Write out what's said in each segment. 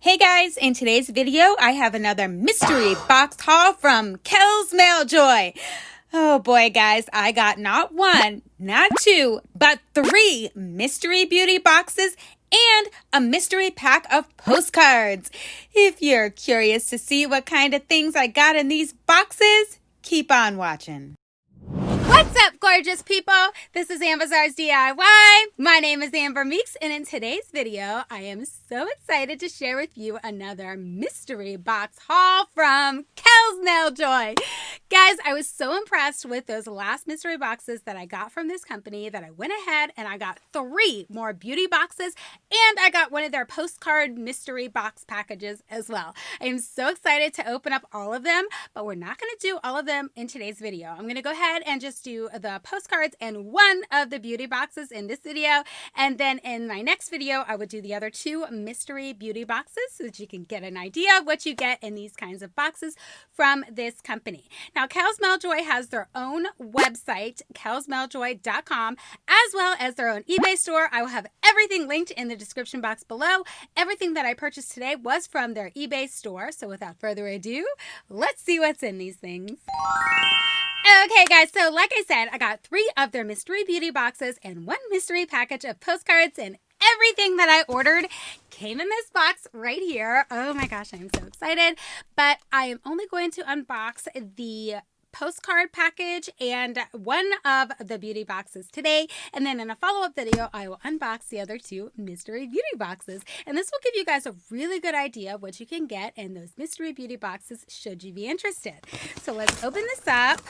Hey guys, in today's video, I have another mystery box haul from Kelz Mailjoy. Oh boy, guys, I got not one, not two, but three mystery beauty boxes and a mystery pack of postcards. If you're curious to see what kind of things I got in these boxes, keep on watching. What's up, gorgeous people? This is Amber's DIY. My name is Amber Meeks, and in today's video, I am so excited to share with you another mystery box haul from Kelz Mailjoy. Guys, I was so impressed with those last mystery boxes that I got from this company that I went ahead and I got three more beauty boxes, and I got one of their postcard mystery box packages as well. I am so excited to open up all of them, but we're not going to do all of them in today's video. I'm going to go ahead and just do the postcards and one of the beauty boxes in this video, and then in my next video I would do the other two mystery beauty boxes so that you can get an idea of what you get in these kinds of boxes from this company. Now, Kelz Mailjoy has their own website, kelzmailjoy.com, as well as their own eBay store. I will have everything linked in the description box below. Everything that I purchased today was from their eBay store, so without further ado, let's see what's in these things. Okay, guys, so like I said, I got three of their mystery beauty boxes and one mystery package of postcards, and everything that I ordered came in this box right here. Oh my gosh, I'm so excited. But I am only going to unbox the postcard package and one of the beauty boxes today, and then in a follow-up video I will unbox the other two mystery beauty boxes, and this will give you guys a really good idea of what you can get in those mystery beauty boxes should you be interested. So let's open this up.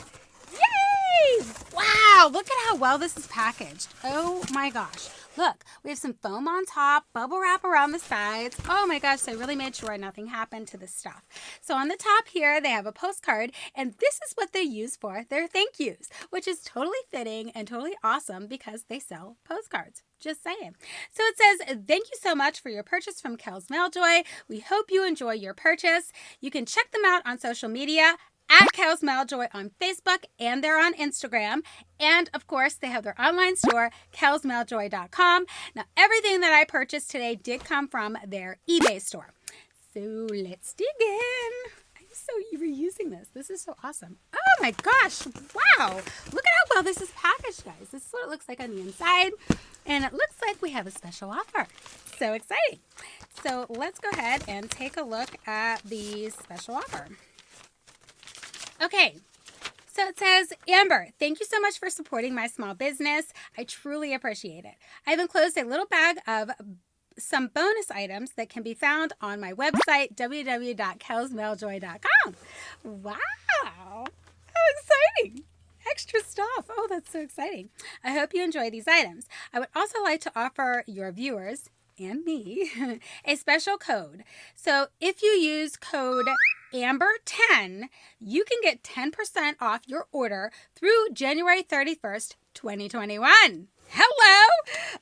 Yay! Wow, look at how well this is packaged. Oh my gosh. Look, we have some foam on top, bubble wrap around the sides. Oh my gosh, they really made sure nothing happened to this stuff. So on the top here, they have a postcard, and this is what they use for their thank yous, which is totally fitting and totally awesome because they sell postcards. Just saying. So it says, thank you so much for your purchase from Kelz Mailjoy. We hope you enjoy your purchase. You can check them out on social media at Kelz Mailjoy on Facebook, and they're on Instagram. And of course, they have their online store, kelzmailjoy.com. Now, everything that I purchased today did come from their eBay store. So let's dig in. I'm so reusing this. This is so awesome. Oh my gosh. Wow. Look at how well this is packaged, guys. This is what it looks like on the inside. And it looks like we have a special offer. So exciting. So let's go ahead and take a look at the special offer. Okay, so it says, Amber, thank you so much for supporting my small business. I truly appreciate it. I've enclosed a little bag of some bonus items that can be found on my website, www.kelzmailjoy.com. Wow, how exciting. Extra stuff. Oh, that's so exciting. I hope you enjoy these items. I would also like to offer your viewers and me a special code. So if you use code Amber10, you can get 10% off your order through January 31st, 2021. Hello!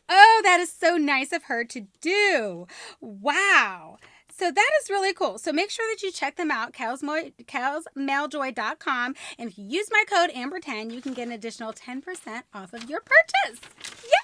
Oh, that is so nice of her to do. Wow. So that is really cool. So make sure that you check them out, kelzmailjoy.com. And if you use my code Amber10, you can get an additional 10% off of your purchase. Yay!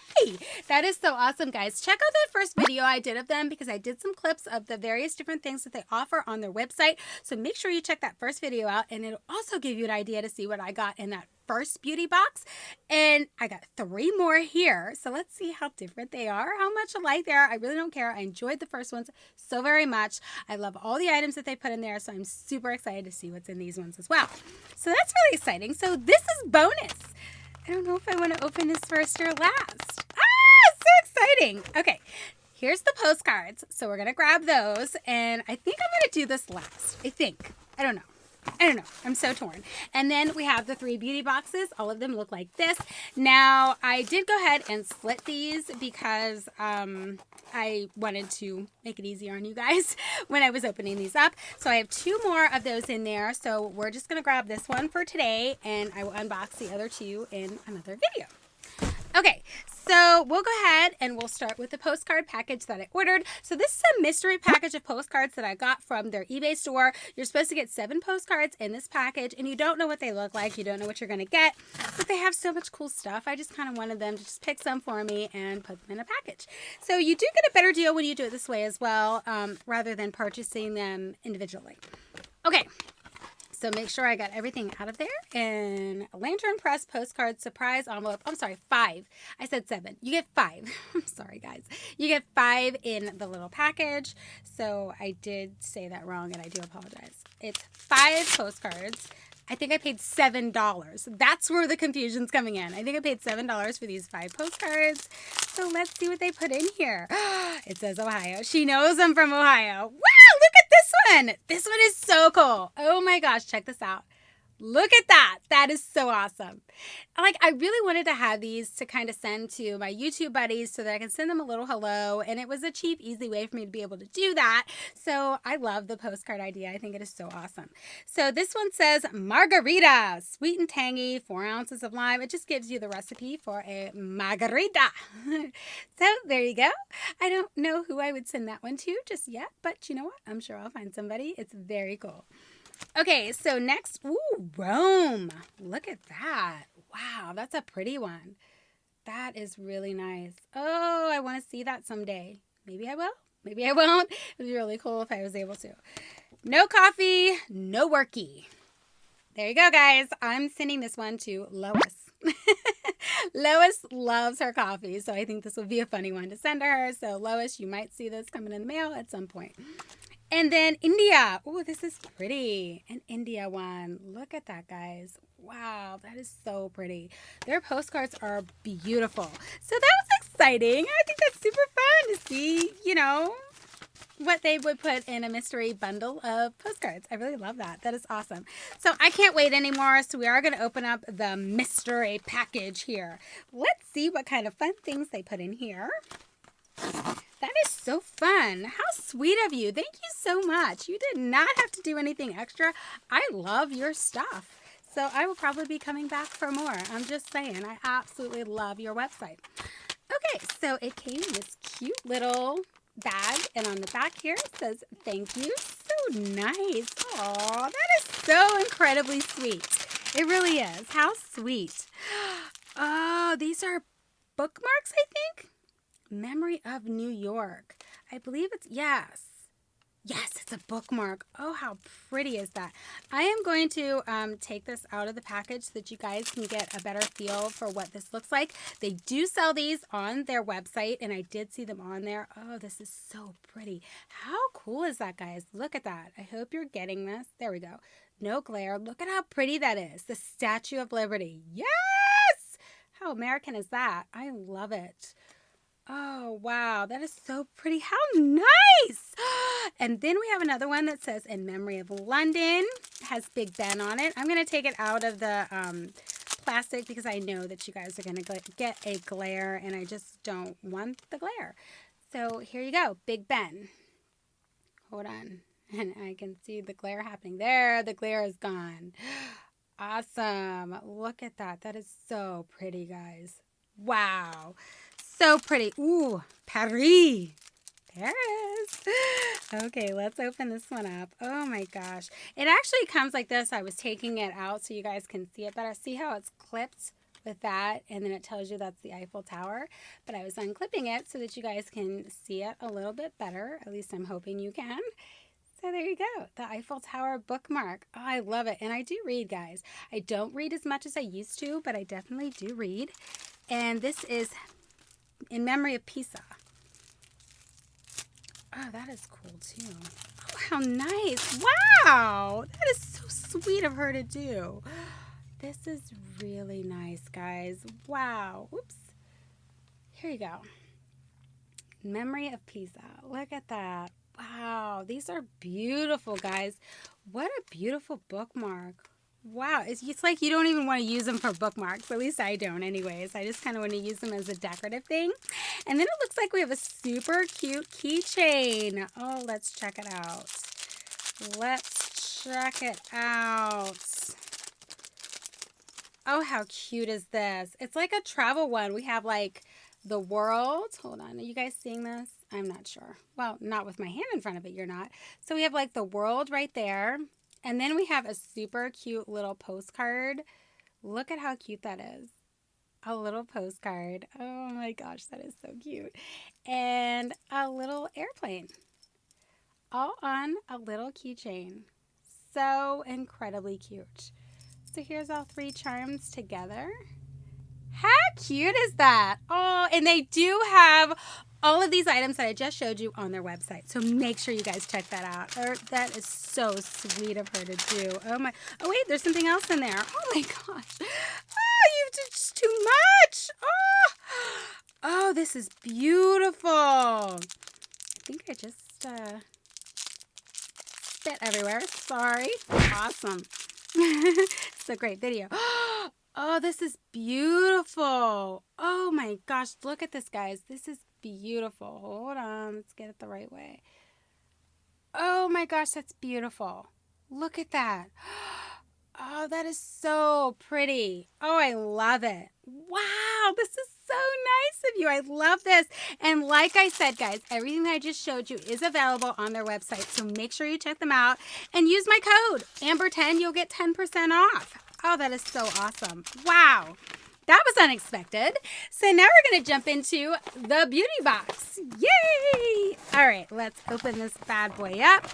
That is so awesome, guys. Check out that first video I did of them because I did some clips of the various different things that they offer on their website. So make sure you check that first video out, and it'll also give you an idea to see what I got in that first beauty box. And I got three more here, so let's see how different they are, how much alike they are. I really don't care. I enjoyed the first ones so very much. I love all the items that they put in there, so I'm super excited to see what's in these ones as well. So that's really exciting. So this is bonus. I don't know if I want to open this first or last. Ah, so exciting. Okay, here's the postcards. So we're going to grab those, and I think I'm going to do this last. I don't know. I'm so torn. And then we have the three beauty boxes. All of them look like this. Now, I did go ahead and split these because I wanted to make it easier on you guys when I was opening these up. So I have two more of those in there. So we're just going to grab this one for today, and I will unbox the other two in another video. Okay, so we'll go ahead and we'll start with the postcard package that I ordered. So this is a mystery package of postcards that I got from their eBay store. You're supposed to get 7 postcards in this package, and you don't know what they look like. You don't know what you're going to get, but they have so much cool stuff. I just kind of wanted them to just pick some for me and put them in a package. So you do get a better deal when you do it this way as well, rather than purchasing them individually. Okay. So make sure I got everything out of there. And a lantern press postcard surprise envelope. I'm sorry, 5. I said 7. You get 5. I'm sorry, guys. You get 5 in the little package. So I did say that wrong, and I do apologize. It's 5 postcards. I think I paid $7. That's where the confusion's coming in. I think I paid $7 for these 5 postcards. So let's see what they put in here. It says Ohio. She knows I'm from Ohio. Wow, look at this one. This one is so cool. Oh my gosh, check this out. Look at that. That is so awesome. Like, I really wanted to have these to kind of send to my YouTube buddies so that I can send them a little hello. And it was a cheap, easy way for me to be able to do that. So I love the postcard idea. I think it is so awesome. So this one says margarita, sweet and tangy, 4 ounces of lime. It just gives you the recipe for a margarita. So there you go. I don't know who I would send that one to just yet, but you know what? I'm sure I'll find somebody. It's very cool. Okay, so next, ooh, Rome. Look at that. Wow, that's a pretty one. That is really nice. Oh, I want to see that someday. Maybe I will. Maybe I won't. It would be really cool if I was able to. No coffee, no worky. There you go, guys. I'm sending this one to Lois. Lois loves her coffee, so I think this would be a funny one to send to her. So, Lois, you might see this coming in the mail at some point. And then India. Oh, this is pretty. An India one. Look at that, guys. Wow, that is so pretty. Their postcards are beautiful. So that was exciting. I think that's super fun to see, what they would put in a mystery bundle of postcards. I really love that. That is awesome. So I can't wait anymore. So we are going to open up the mystery package here. Let's see what kind of fun things they put in here. That is so fun. How sweet of you. Thank you so much. You did not have to do anything extra. I love your stuff. So I will probably be coming back for more. I'm just saying. I absolutely love your website. Okay, so it came in this cute little bag. And on the back here it says, thank you. So nice. Aw, that is so incredibly sweet. It really is. How sweet. Oh, these are bookmarks, I think. Memory of New York. I believe it's, yes, it's a bookmark. Oh, how pretty is that? I am going to take this out of the package so that you guys can get a better feel for what this looks like. They do sell these on their website, and I did see them on there. Oh, this is so pretty. How cool is that, guys? Look at that. I hope you're getting this. There we go. No glare. Look at how pretty that is. The Statue of Liberty. Yes! How American is that? I love it. Oh, wow. That is so pretty. How nice. And then we have another one that says, in memory of London. It has Big Ben on it. I'm going to take it out of the plastic because I know that you guys are going to get a glare, and I just don't want the glare. So here you go. Big Ben. Hold on. And I can see the glare happening there. The glare is gone. Awesome. Look at that. That is so pretty, guys. Wow. So pretty. Ooh, Paris. Paris. Okay, let's open this one up. Oh my gosh. It actually comes like this. I was taking it out so you guys can see it better. See how it's clipped with that? And then it tells you that's the Eiffel Tower. But I was unclipping it so that you guys can see it a little bit better. At least I'm hoping you can. So there you go. The Eiffel Tower bookmark. Oh, I love it. And I do read, guys. I don't read as much as I used to, but I definitely do read. And this is in memory of Pisa. Oh, that is cool too. Oh, how nice. Wow. That is so sweet of her to do. This is really nice, guys. Wow. Oops. Here you go. Memory of Pisa. Look at that. Wow. These are beautiful, guys. What a beautiful bookmark. Wow, it's like you don't even want to use them for bookmarks. At least I don't anyways. I just kind of want to use them as a decorative thing. And then it looks like we have a super cute keychain. Oh, let's check it out. Let's check it out. Oh, how cute is this? It's like a travel one. We have like the world. Hold on. Are you guys seeing this? I'm not sure. Well, not with my hand in front of it. You're not. So we have like the world right there. And then we have a super cute little postcard. Look at how cute that is. A little postcard. Oh my gosh, that is so cute. And a little airplane. All on a little keychain. So incredibly cute. So here's all 3 charms together. How cute is that? Oh, and they do have all of these items that I just showed you on their website. So make sure you guys check that out. That is so sweet of her to do. Oh my. Oh wait, there's something else in there. Oh my gosh. Oh, you did just too much. Oh, this is beautiful. I think I just spit everywhere. Sorry. Awesome. It's a great video. Oh, this is beautiful. Oh my gosh. Look at this, guys. This is beautiful. Hold on. Let's get it the right way. Oh my gosh, that's beautiful. Look at that. Oh, that is so pretty. Oh, I love it. Wow, this is so nice of you. I love this. And like I said, guys, everything that I just showed you is available on their website. So make sure you check them out and use my code Amber10. You'll get 10% off. Oh, that is so awesome. Wow. That was unexpected. So now we're going to jump into the beauty box. Yay! All right, let's open this bad boy up.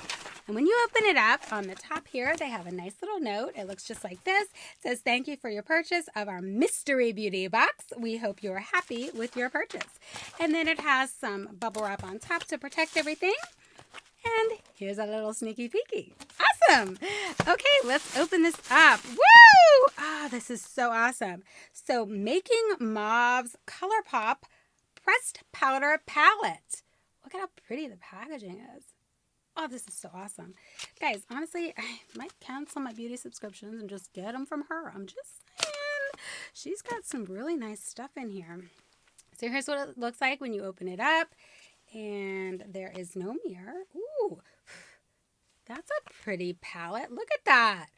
And when you open it up, on the top here, they have a nice little note. It looks just like this. It says, thank you for your purchase of our mystery beauty box. We hope you are happy with your purchase. And then it has some bubble wrap on top to protect everything. And here's a little sneaky peeky. Awesome. Okay, let's open this up. Woo! Ah, this is so awesome. So, Making Mauve's Color Pop Pressed Powder Palette. Look at how pretty the packaging is. Oh, this is so awesome. Guys, honestly, I might cancel my beauty subscriptions and just get them from her. I'm just saying. She's got some really nice stuff in here. So here's what it looks like when you open it up. And there is no mirror. Ooh, that's a pretty palette. Look at that.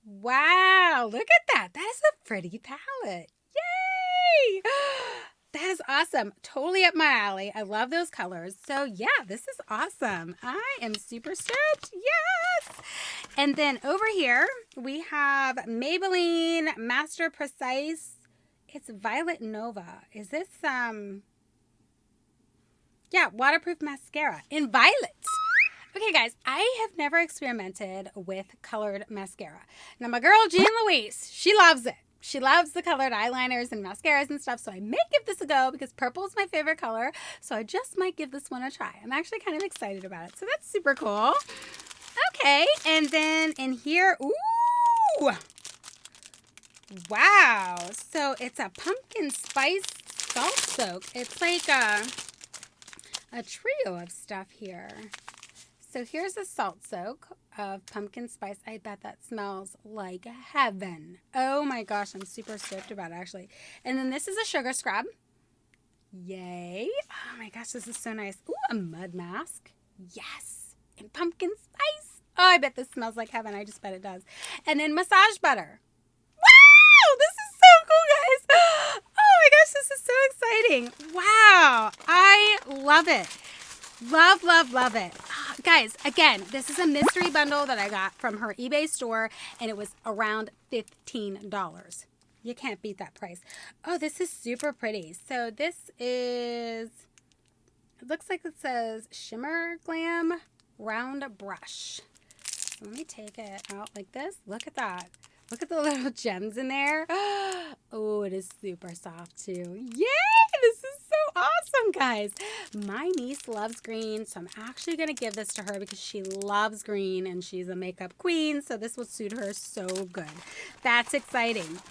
Wow, look at that. That is a pretty palette. Yay! That is awesome. Totally up my alley. I love those colors. So yeah, this is awesome. I am super stoked. Yes! And then over here, we have Maybelline Master Precise. It's Violet Nova. Is this, yeah, waterproof mascara in violet. Okay, guys, I have never experimented with colored mascara. Now, my girl, Jean Louise, she loves it. She loves the colored eyeliners and mascaras and stuff, so I may give this a go because purple is my favorite color, so I just might give this one a try. I'm actually kind of excited about it, so that's super cool. Okay, and then in here, ooh, wow. So it's a pumpkin spice salt soak. It's like a trio of stuff here. So here's a salt soak of pumpkin spice. I bet that smells like heaven. Oh my gosh, I'm super stoked about it actually. And then this is a sugar scrub. Yay. Oh my gosh, this is so nice. Ooh, a mud mask. Yes. And pumpkin spice. Oh, I bet this smells like heaven. I just bet it does. And then massage butter. Wow, this is so cool, guys. Oh my gosh, this is so exciting. Wow, I love it. Love, love, love it. Guys, again, this is a mystery bundle that I got from her eBay store, and it was around $15. You can't beat that price. Oh, this is super pretty. So this is, it looks like it says Shimmer Glam Round Brush. So let me take it out like this. Look at that. Look at the little gems in there. Oh, it is super soft too. Yay! This is so awesome, guys. My niece loves green, so I'm actually going to give this to her because she loves green and she's a makeup queen, so this will suit her so good. That's exciting.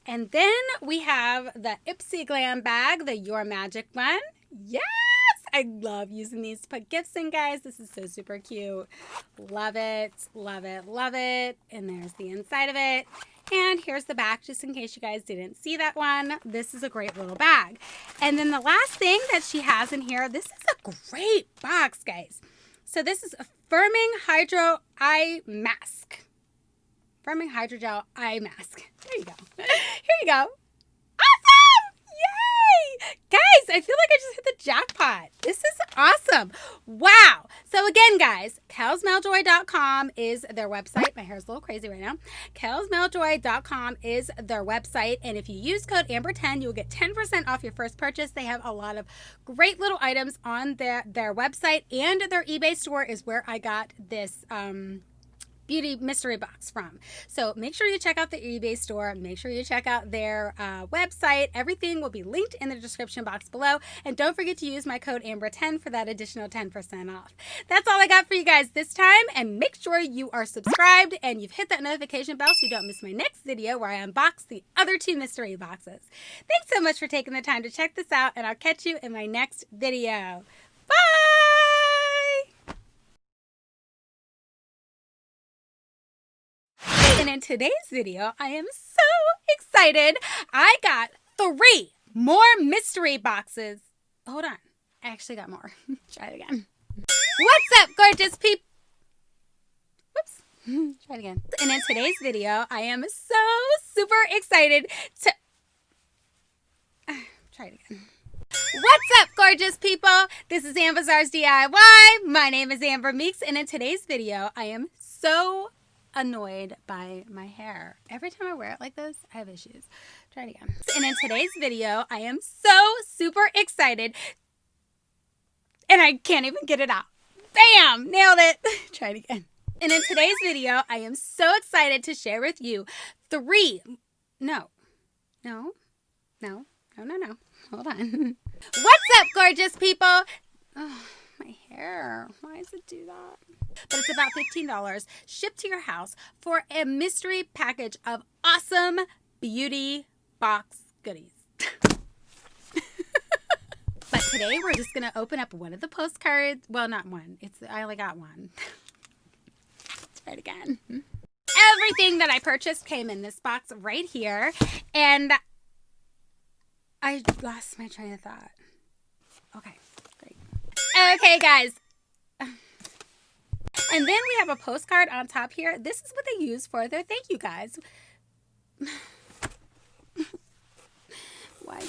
And then we have the Ipsy Glam bag, the Your Magic one. Yes! I love using these to put gifts in, guys. This is so super cute. Love it, love it, love it. And there's the inside of it. And here's the back, just in case you guys didn't see that one. This is a great little bag. And then the last thing that she has in here, this is a great box, guys. So this is a Firming Hydro Eye Mask. firming hydrogel eye mask. There you go. Here you go. Awesome! Yay! Guys, I feel like I just hit the jackpot. This is awesome. Wow. So again, guys, KelzMailJoy.com is their website. My hair's a little crazy right now. KelzMailJoy.com is their website. And if you use code Amber10, you'll get 10% off your first purchase. They have a lot of great little items on their website, and their eBay store is where I got this beauty mystery box from. So make sure you check out the eBay store. Make sure you check out their website. Everything will be linked in the description box below. And don't forget to use my code Amber10 for that additional 10% off. That's all I got for you guys this time. And make sure you are subscribed and you've hit that notification bell so you don't miss my next video where I unbox the other 2 mystery boxes. Thanks so much for taking the time to check this out, and I'll catch you in my next video. Bye! And in today's video, I am so excited. I got 3 more mystery boxes. Hold on. I actually got more. Try it again. What's up, gorgeous people? Whoops. Try it again. And in today's video, I am so super excited to... Try it again. What's up, gorgeous people? This is Amber's DIY. My name is Amber Meeks, and in today's video, I am so annoyed by my hair. Every time I wear it like this, I have issues. Try it again. And in today's video, I am so super excited, and I can't even get it out. Bam! Nailed it. Try it again. And in today's video, I am so excited to share with you 3... No. Hold on. What's up, gorgeous people? Oh, my hair. Why does it do that? But it's about $15 shipped to your house for a mystery package of awesome beauty box goodies. But today we're just going to open up one of the postcards. Well, not one. I only got one. Let's try it again. Everything that I purchased came in this box right here. And I lost my train of thought. Okay, great. Okay, guys. And then we have a postcard on top here. This is what they use for their thank you, guys. Why?